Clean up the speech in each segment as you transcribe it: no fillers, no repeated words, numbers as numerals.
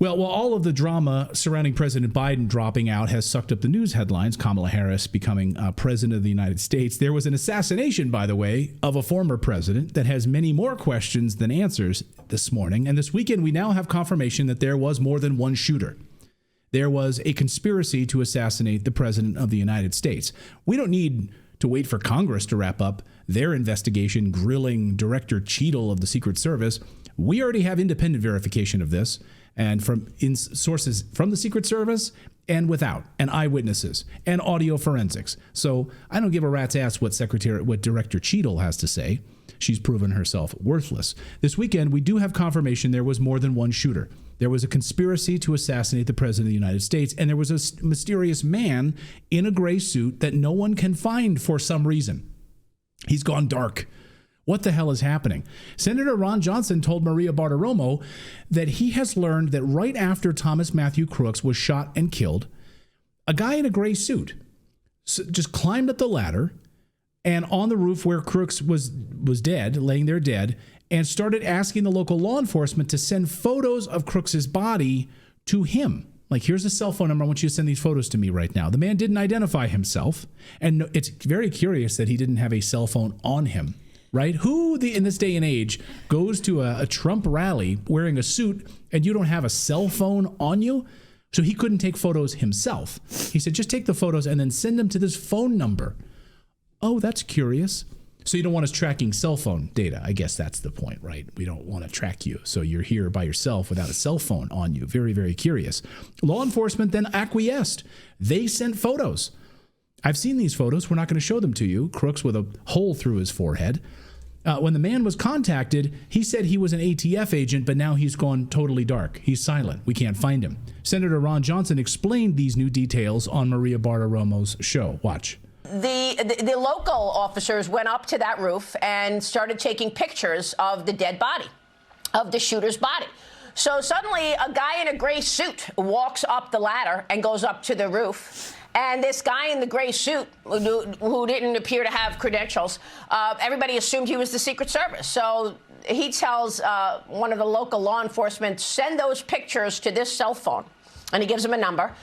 Well, while all of the drama surrounding President Biden dropping out has sucked up the news headlines, Kamala Harris becoming president of the United States, there was an assassination, by the way, of a former president that has many more questions than answers this morning. And this weekend, we now have confirmation that there was more than one shooter. There was a conspiracy to assassinate the president of the United States. We don't need to wait for Congress to wrap up their investigation grilling Director Cheadle of the Secret Service. We already have independent verification of this, and from sources from the Secret Service and without, and eyewitnesses and audio forensics. So I don't give a rat's ass what Director Cheadle has to say. She's proven herself worthless. This weekend, we do have confirmation there was more than one shooter. There was a conspiracy to assassinate the president of the United States, and there was a mysterious man in a gray suit that no one can find for some reason. He's gone dark. What the hell is happening? Senator Ron Johnson told Maria Bartiromo that he has learned that right after Thomas Matthew Crooks was shot and killed, a guy in a gray suit just climbed up the ladder and on the roof where Crooks was dead, laying there dead, and started asking the local law enforcement to send photos of Crooks's body to him. Like, here's a cell phone number. I want you to send these photos to me right now. The man didn't identify himself. And it's very curious that he didn't have a cell phone on him. Right? Who in this day and age goes to a Trump rally wearing a suit and you don't have a cell phone on you? So he couldn't take photos himself. He said, just take the photos and then send them to this phone number. Oh, that's curious. So you don't want us tracking cell phone data. I guess that's the point, right? We don't want to track you. So you're here by yourself without a cell phone on you. Very, very curious. Law enforcement then acquiesced. They sent photos. I've seen these photos. We're not going to show them to you. Crooks with a hole through his forehead. When the man was contacted, he said he was an ATF agent, but now he's gone totally dark. He's silent. We can't find him. Senator Ron Johnson explained these new details on Maria Bartiromo's show. Watch. The local officers went up to that roof and started taking pictures of the dead body, of the shooter's body. So suddenly a guy in a gray suit walks up the ladder and goes up to the roof. And this guy in the gray suit, who didn't appear to have credentials, everybody assumed he was the Secret Service. So he tells one of the local law enforcement, send those pictures to this cell phone. And he gives him a number.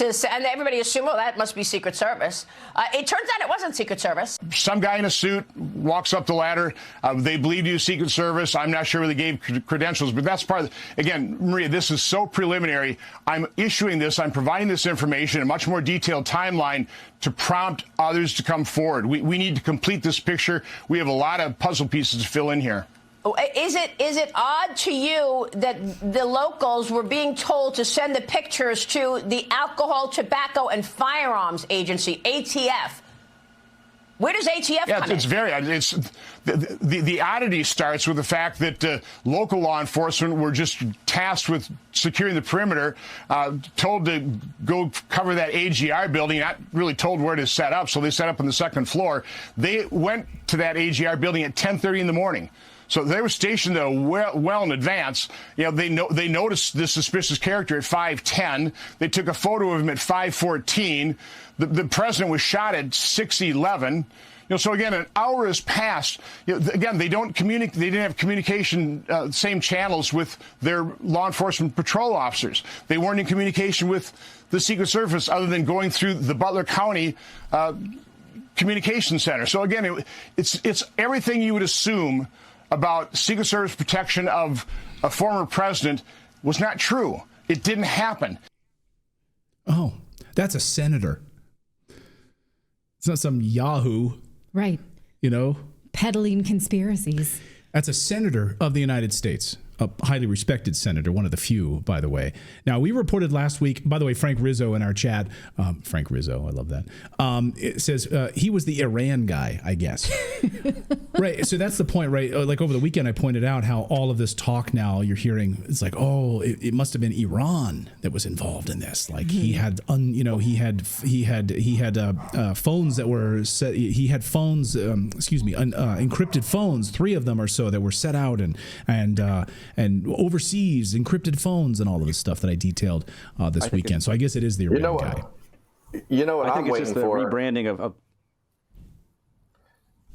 And everybody assumed, well, that must be Secret Service. It turns out it wasn't Secret Service. Some guy in a suit walks up the ladder. They believed he was Secret Service. I'm not sure whether they gave credentials, but that's part of the, again, Maria, this is so preliminary. I'm issuing this. I'm providing this information, a much more detailed timeline to prompt others to come forward. We need to complete this picture. We have a lot of puzzle pieces to fill in here. Is it odd to you that the locals were being told to send the pictures to the Alcohol, Tobacco, and Firearms Agency, ATF? Where does ATF come in? It's very odd. The oddity starts with the fact that local law enforcement were just tasked with securing the perimeter, told to go cover that AGR building, not really told where to set up, so they set up on the second floor. They went to that AGR building at 10:30 in the morning. So they were stationed there well in advance. You know, they noticed this suspicious character at 5:10. They took a photo of him at 5:14. The president was shot at 6:11. You know, so again, an hour has passed. You know, again, they don't communicate. They didn't have communication, same channels with their law enforcement patrol officers. They weren't in communication with the Secret Service other than going through the Butler County Communication Center. So again, it's everything you would assume about Secret Service protection of a former president was not true. It didn't happen. Oh, that's a senator. It's not some Yahoo. Right. You know? Peddling conspiracies. That's a senator of the United States. A highly respected senator, one of the few, by the way. Now, we reported last week, by the way, Frank Rizzo in our chat, Frank Rizzo, I love that, it says he was the Iran guy, I guess. Right, so that's the point, right? Like over the weekend, I pointed out how all of this talk now you're hearing, it's like, oh, it must have been Iran that was involved in this. Like he had, he had phones that were set, he had phones, encrypted phones, 3 of them or so that were set out and overseas encrypted phones and all of this stuff that I detailed this weekend. So I guess it is the Iran guy. You know what I think I'm it's waiting just the for? rebranding of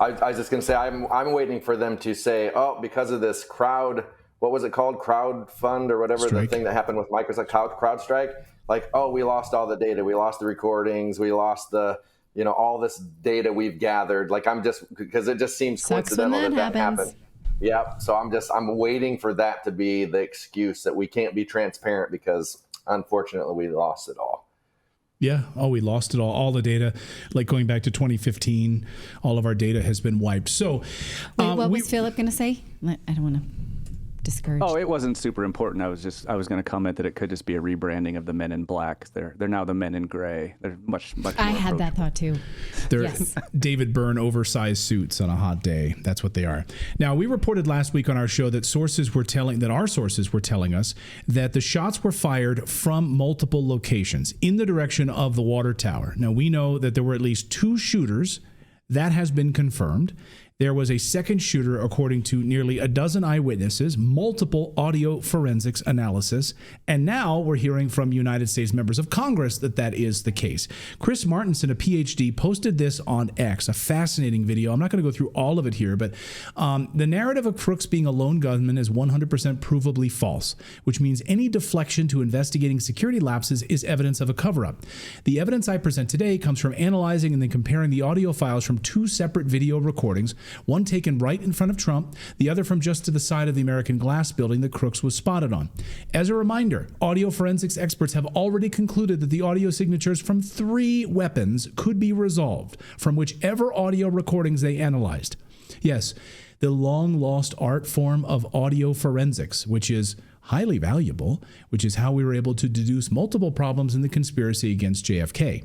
I was just going to say, I'm waiting for them to say, oh, because of this crowd what was it called? CrowdFund or whatever, Strike. the thing that happened with Microsoft, CrowdStrike. Like, oh, we lost all the data. We lost the recordings. We lost the, all this data we've gathered. Like, because it just seems Sucks when coincidental that happens. happened. Yep. So I'm waiting for that to be the excuse that we can't be transparent because unfortunately we lost it all. Yeah. Oh, we lost it all. All the data, like going back to 2015, all of our data has been wiped. So Wait, what was Philip going to say? I don't want to discourage. Oh, it wasn't super important. I was going to comment that it could just be a rebranding of the Men in Black. They're now the Men in Gray. They're much more I had that thought too. They're Yes. David Byrne oversized suits on a hot day. That's what they are. Now, we reported last week on our show that our sources were telling us that the shots were fired from multiple locations in the direction of the water tower. Now, we know that there were at least 2 shooters. That has been confirmed. There was a second shooter, according to nearly a dozen eyewitnesses, multiple audio forensics analysis, and now we're hearing from United States members of Congress that is the case. Chris Martinson, a PhD, posted this on X, a fascinating video. I'm not going to go through all of it here, but the narrative of Crooks being a lone gunman is 100% provably false, which means any deflection to investigating security lapses is evidence of a cover-up. The evidence I present today comes from analyzing and then comparing the audio files from 2 separate video recordings, one taken right in front of Trump, the other from just to the side of the American Glass building that Crooks was spotted on. As a reminder, audio forensics experts have already concluded that the audio signatures from 3 weapons could be resolved from whichever audio recordings they analyzed. Yes, the long-lost art form of audio forensics, which is highly valuable, which is how we were able to deduce multiple problems in the conspiracy against JFK.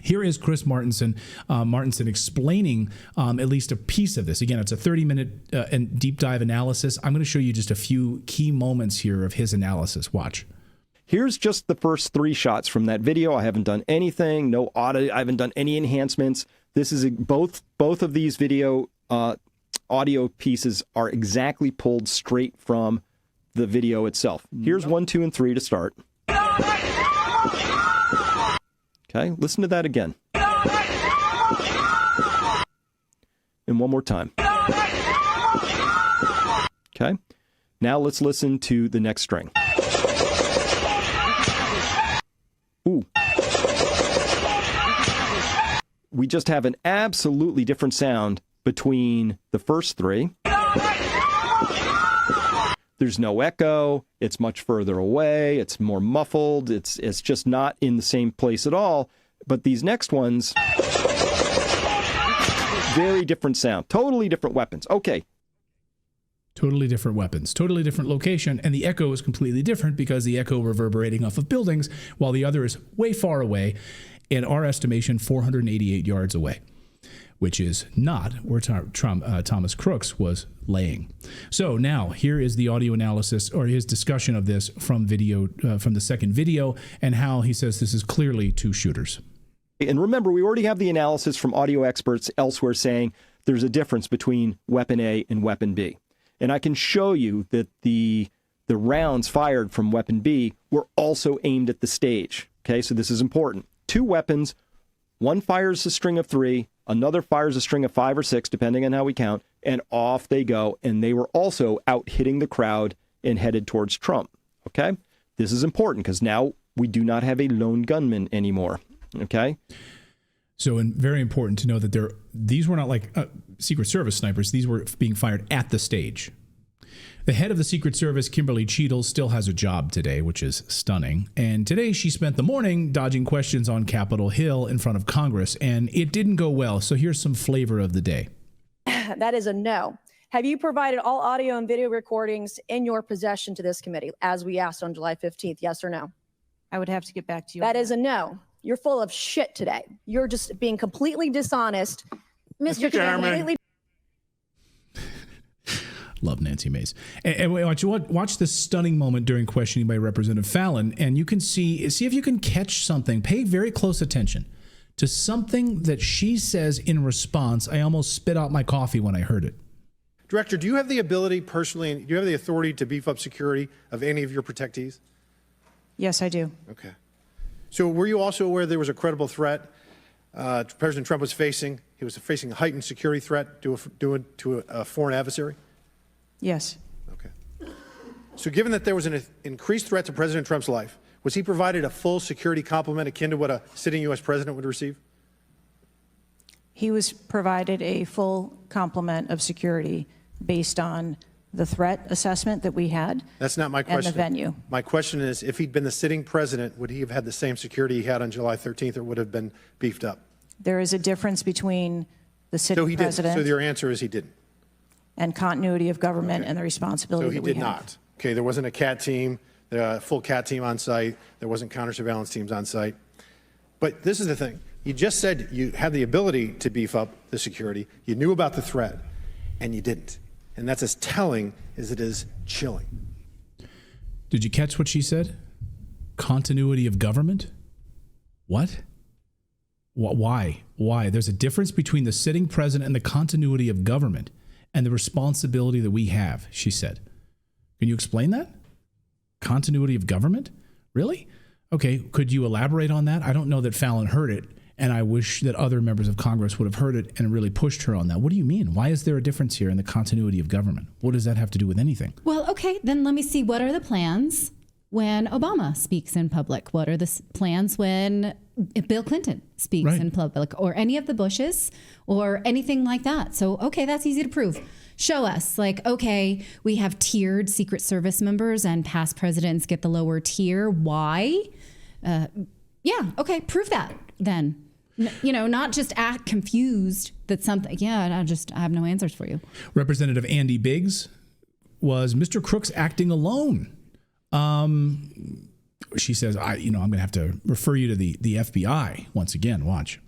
Here is Chris Martinson explaining at least a piece of this. Again, it's a 30-minute and deep dive analysis. I'm going to show you just a few key moments here of his analysis. Watch. Here's just the first 3 shots from that video. I haven't done anything, no audio. I haven't done any enhancements. This is both of these video audio pieces are exactly pulled straight from the video itself. Here's 1, 2, and 3 to start. Okay, listen to that again. And one more time. Okay, now let's listen to the next string. Ooh. We just have an absolutely different sound between the first 3. There's no echo. It's much further away. It's more muffled. It's just not in the same place at all. But these next ones, very different sound. Totally different weapons. Okay. Totally different weapons, totally different location, and the echo is completely different because the echo reverberating off of buildings while the other is way far away, in our estimation, 488 yards away, which is not where Thomas Crooks was laying. So now here is the audio analysis or his discussion of this from the second video and how he says this is clearly 2 shooters. And remember, we already have the analysis from audio experts elsewhere saying there's a difference between weapon A and weapon B. And I can show you that the rounds fired from weapon B were also aimed at the stage. Okay, so this is important. 2 weapons, one fires a string of 3, another fires a string of 5 or 6, depending on how we count, and off they go. And they were also out hitting the crowd and headed towards Trump. Okay, this is important because now we do not have a lone gunman anymore. Okay. So, and very important to know that these were not like Secret Service snipers. These were being fired at the stage. The head of the Secret Service, Kimberly Cheadle, still has a job today, which is stunning. And today she spent the morning dodging questions on Capitol Hill in front of Congress, and it didn't go well. So here's some flavor of the day. That is a no. Have you provided all audio and video recordings in your possession to this committee, as we asked on July 15th? Yes or no? I would have to get back to you. That is a no. You're full of shit today. You're just being completely dishonest. Mr. Chairman. Love Nancy Mace. And watch this stunning moment during questioning by Representative Fallon, and you can see if you can catch something. Pay very close attention to something that she says in response. I almost spit out my coffee when I heard it. Director, do you have the ability personally, do you have the authority to beef up security of any of your protectees? Yes, I do. Okay. So were you also aware there was a credible threat President Trump was facing? He was facing a heightened security threat to a foreign adversary? Yes. Okay. So given that there was an increased threat to President Trump's life, was he provided a full security complement akin to what a sitting U.S. president would receive? He was provided a full complement of security based on the threat assessment that we had. That's not my question. And the venue. My question is, if he'd been the sitting president, would he have had the same security he had on July 13th, or would have been beefed up? There is a difference between the sitting president. So your answer is he didn't. And continuity of government and the responsibility So he that we did have. not. Okay, there wasn't a CAT team, a full CAT team on site. There wasn't counter surveillance teams on site. But this is the thing. You just said you had the ability to beef up the security. You knew about the threat, and you didn't. And that's as telling as it is chilling. Did you catch what she said? Continuity of government? What? Why? Why? There's a difference between the sitting president and the continuity of government and the responsibility that we have, she said. Can you explain that? Continuity of government? Really? Okay, could you elaborate on that? I don't know that Fallon heard it, and I wish that other members of Congress would have heard it and really pushed her on that. What do you mean? Why is there a difference here in the continuity of government? What does that have to do with anything? Well, okay, then let me see. What are the plans when Obama speaks in public? What are the plans when Bill Clinton speaks in public, or any of the Bushes, or anything like that? So, okay, that's easy to prove. Show us, like, okay, we have tiered Secret Service members and past presidents get the lower tier. Why? Yeah, okay, prove that then. You know, not just act confused that something, I have no answers for you. Representative Andy Biggs was Mr. Crooks acting alone. She says, I'm going to have to refer you to the FBI once again. Watch.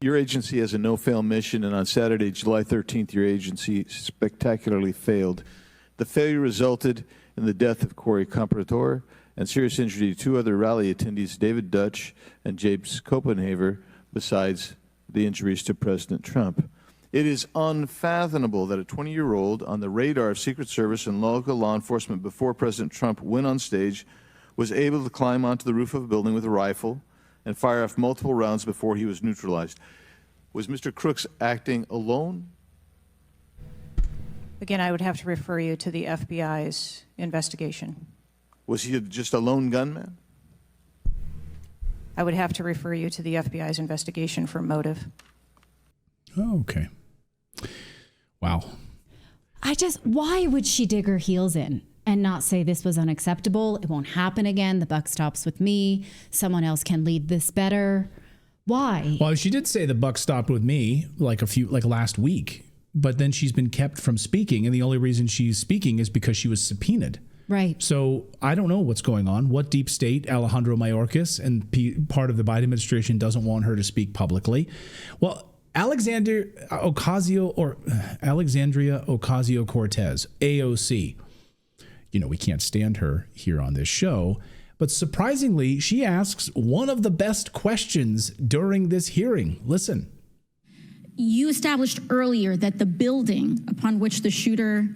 Your agency has a no-fail mission, and on Saturday, July 13th, your agency spectacularly failed. The failure resulted in the death of Corey Comparator and serious injury to two other rally attendees, David Dutch and James Copenhaver, besides the injuries to President Trump. It is unfathomable that a 20-year-old on the radar of Secret Service and local law enforcement before President Trump went on stage was able to climb onto the roof of a building with a rifle and fire off multiple rounds before he was neutralized. Was Mr. Crooks acting alone? Again, I would have to refer you to the FBI's investigation. Was he just a lone gunman? I would have to refer you to the FBI's investigation for motive. Oh, okay. Wow. Why would she dig her heels in and not say this was unacceptable? It won't happen again. The buck stops with me. Someone else can lead this better. Why? Well, she did say the buck stopped with me like last week, but then she's been kept from speaking. And the only reason she's speaking is because she was subpoenaed. Right. So I don't know what's going on. What deep state Alejandro Mayorkas and part of the Biden administration doesn't want her to speak publicly? Well, Alexandria Ocasio-Cortez, AOC. We can't stand her here on this show, but surprisingly, she asks one of the best questions during this hearing. Listen. You established earlier that the building upon which the shooter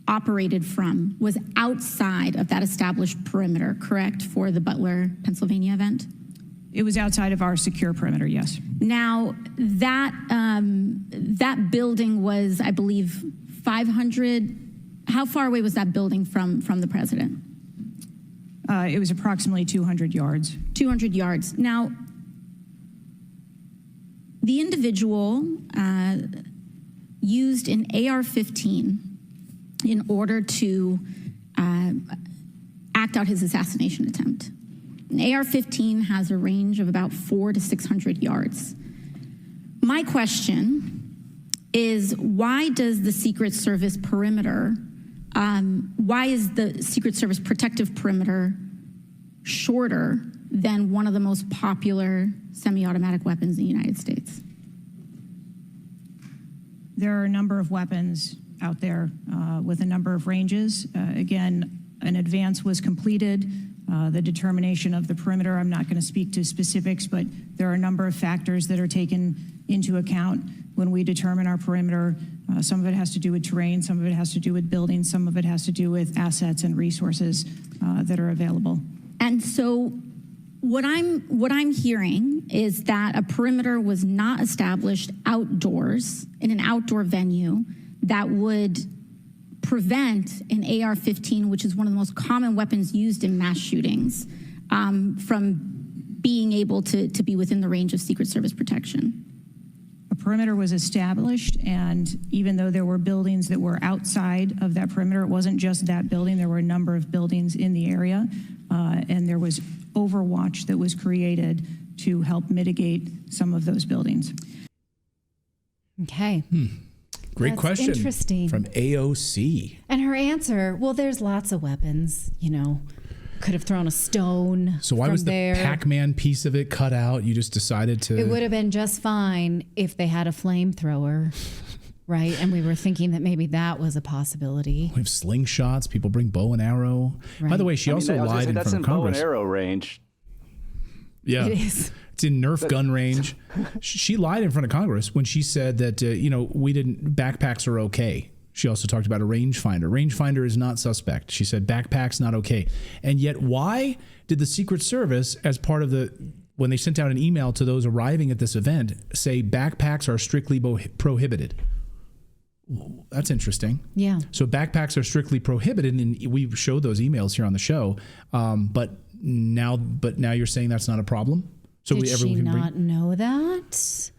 operated from was outside of that established perimeter, correct, for the Butler, Pennsylvania event? It was outside of our secure perimeter, yes. Now, that building was, I believe, 500. How far away was that building from the president? It was approximately 200 yards. 200 yards. Now, the individual used an AR-15 in order to act out his assassination attempt. An AR-15 has a range of about 400 to 600 yards. My question is, why does the Secret Service perimeter, why is the Secret Service protective perimeter shorter than one of the most popular semi-automatic weapons in the United States? There are a number of weapons out there with a number of ranges. Again, an advance was completed. The determination of the perimeter, I'm not going to speak to specifics, but there are a number of factors that are taken into account when we determine our perimeter. Some of it has to do with terrain, some of it has to do with buildings, some of it has to do with assets and resources that are available. And so what I'm hearing is that a perimeter was not established outdoors in an outdoor venue that would prevent an AR-15, which is one of the most common weapons used in mass shootings, from being able to be within the range of Secret Service protection? A perimeter was established, and even though there were buildings that were outside of that perimeter, it wasn't just that building. There were a number of buildings in the area, and there was overwatch that was created to help mitigate some of those buildings. Okay. Great That's question. Interesting. From AOC. And her answer, well, there's lots of weapons, could have thrown a stone. So why from was the there. Pac-Man piece of it cut out? You just decided to... It would have been just fine if they had a flamethrower, right? And we were thinking that maybe that was a possibility. We have slingshots. People bring bow and arrow. Right. By the way, she also lied in front of Congress. That's in bow and arrow range. Yeah. It is. It's in Nerf gun range. She lied in front of Congress when she said that, backpacks are okay. She also talked about a rangefinder. Rangefinder is not suspect. She said backpacks not okay. And yet why did the Secret Service, as part of when they sent out an email to those arriving at this event, say backpacks are strictly prohibited? That's interesting. Yeah. So backpacks are strictly prohibited, and we showed those emails here on the show. But now you're saying that's not a problem? So Did she can not know that?